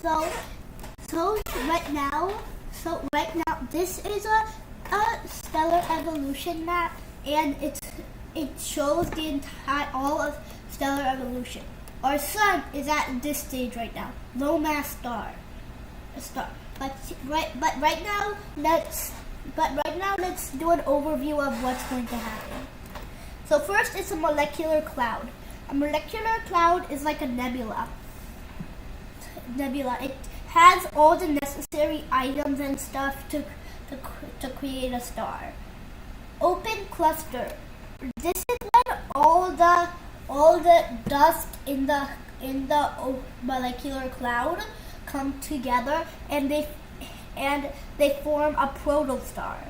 So right now, this is a stellar evolution map, and it shows the entire all of stellar evolution. Our sun is at this stage right now, low mass star. But right now let's do an overview of what's going to happen. So first, it's a molecular cloud. A molecular cloud is like a nebula. It has all the necessary items and stuff to create a star. Open cluster. This is when all the dust in the molecular cloud come together and they form a protostar.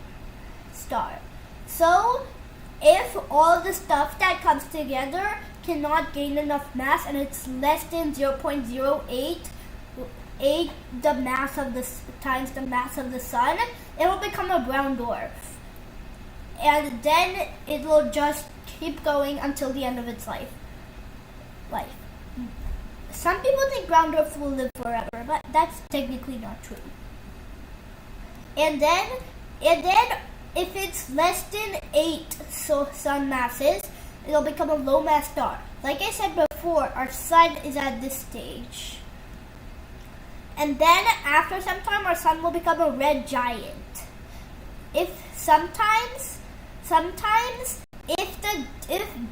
So if all the stuff that comes together cannot gain enough mass and it's less than 0.08 the mass of times the mass of the sun, it will become a brown dwarf. And then it will just keep going until the end of its life. Some people think brown dwarfs will live forever, but that's technically not true. And then if it's less than 8 sun masses, it'll become a low mass star. Like I said before, our sun is at this stage. And then after some time, our sun will become a red giant. If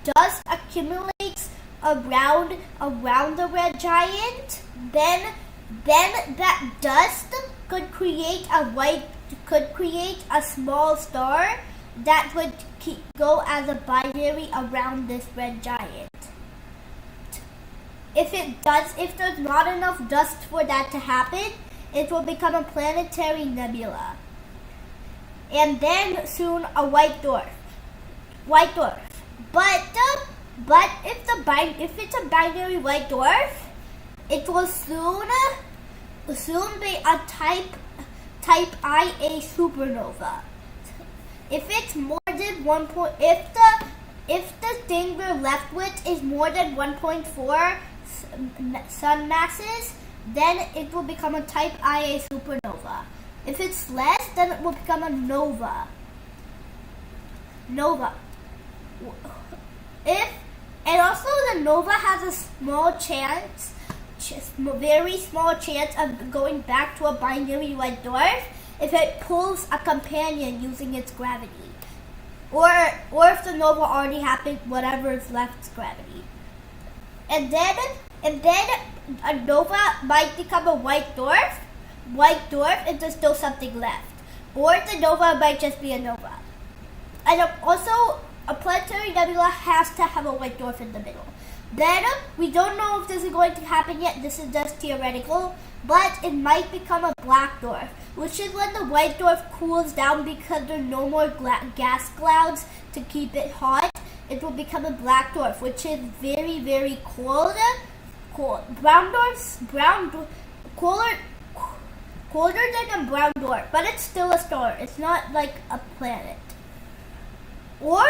dust accumulates around the red giant, then that dust could create a small star that would go as a binary around this red giant. If there's not enough dust for that to happen, it will become a planetary nebula. And then soon a white dwarf. But if it's a binary white dwarf, it will soon be a type Ia supernova. If it's more than if the thing we're left with is more than 1.4 sun masses, then it will become a type Ia supernova. If it's less, then it will become a nova. And also the nova has a very small chance of going back to a binary white dwarf if it pulls a companion using its gravity. Or if the nova already happened, whatever is left's gravity. And then a nova might become a white dwarf if there's still something left. Or the nova might just be a nova. And also, a planetary nebula has to have a white dwarf in the middle. Then, we don't know if this is going to happen yet. This is just theoretical. But it might become a black dwarf, which is when the white dwarf cools down because there are no more gas clouds to keep it hot. It will become a black dwarf, which is very, very cold. Brown dwarfs, colder than a brown dwarf, but it's still a star. It's not like a planet. Or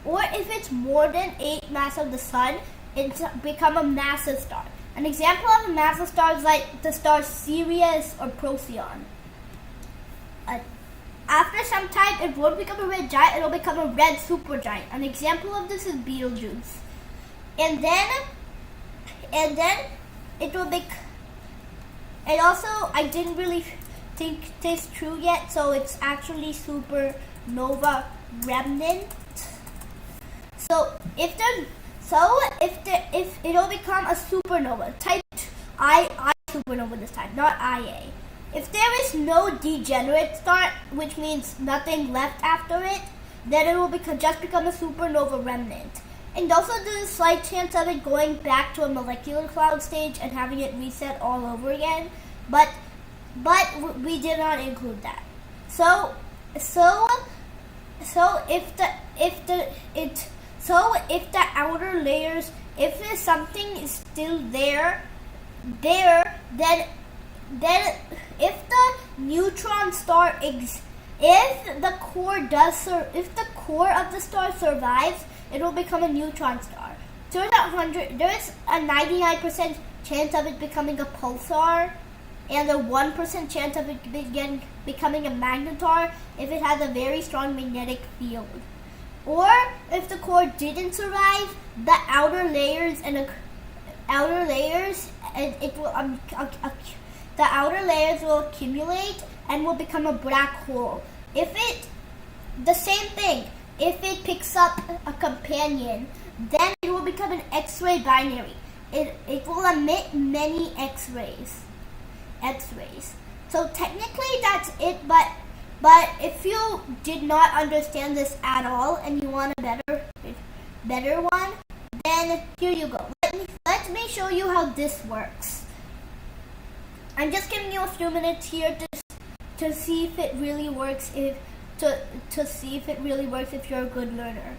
if it's more than 8 mass of the sun, it's become a massive star. An example of a massive star is like the stars Sirius or Procyon. After some time, it won't become a red giant, it'll become a red supergiant. An example of this is Betelgeuse. And then it will be. And also, I didn't really think this true yet, so it's actually supernova remnant. So if it'll become a supernova, type I supernova this time, not IA. If there is no degenerate star, which means nothing left after it, then it will just become a supernova remnant. And also there's a slight chance of it going back to a molecular cloud stage and having it reset all over again, but we did not include that. So if the outer layers, if there's something is still there, then if the neutron star if the core of the star survives, it will become a neutron star. There is a 99% chance of it becoming a pulsar, and a 1% chance of it becoming a magnetar if it has a very strong magnetic field. Or if the core didn't survive, the outer layers will accumulate and will become a black hole. The same thing, if it picks up a companion, then it will become an X-ray binary. It will emit many X-rays. So technically that's it, but if you did not understand this at all and you want a better one, then here you go. Let me show you how this works. I'm just giving you a few minutes here to see if it really works. To see if it really works if you're a good learner.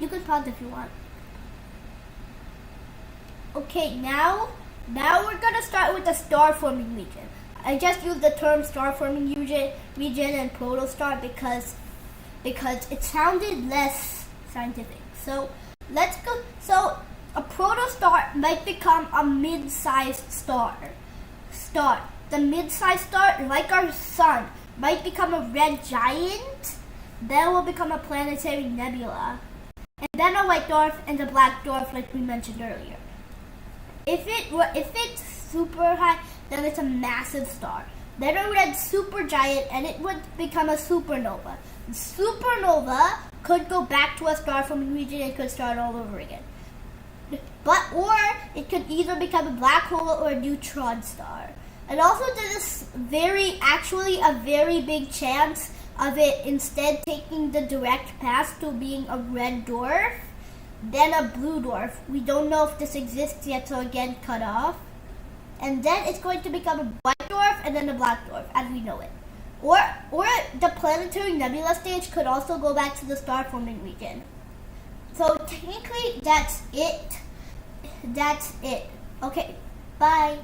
You can pause if you want. Okay, now we're gonna start with the star forming region. I just used the term star forming region and protostar because it sounded less scientific. So let's go. So a protostar might become a mid-sized star. The mid-sized star, like our sun, might become a red giant. Then will become a planetary nebula, and then a white dwarf and a black dwarf, like we mentioned earlier. If it's super high, then it's a massive star. Then a red supergiant, and it would become a supernova. Supernova could go back to a star forming region and could start all over again. Or it could either become a black hole or a neutron star. And also there's a very big chance of it instead taking the direct path to being a red dwarf, then a blue dwarf. We don't know if this exists yet, so again, cut off. And then it's going to become a white dwarf and then a black dwarf as we know it. Or the planetary nebula stage could also go back to the star forming region. So technically, that's it. Okay, bye.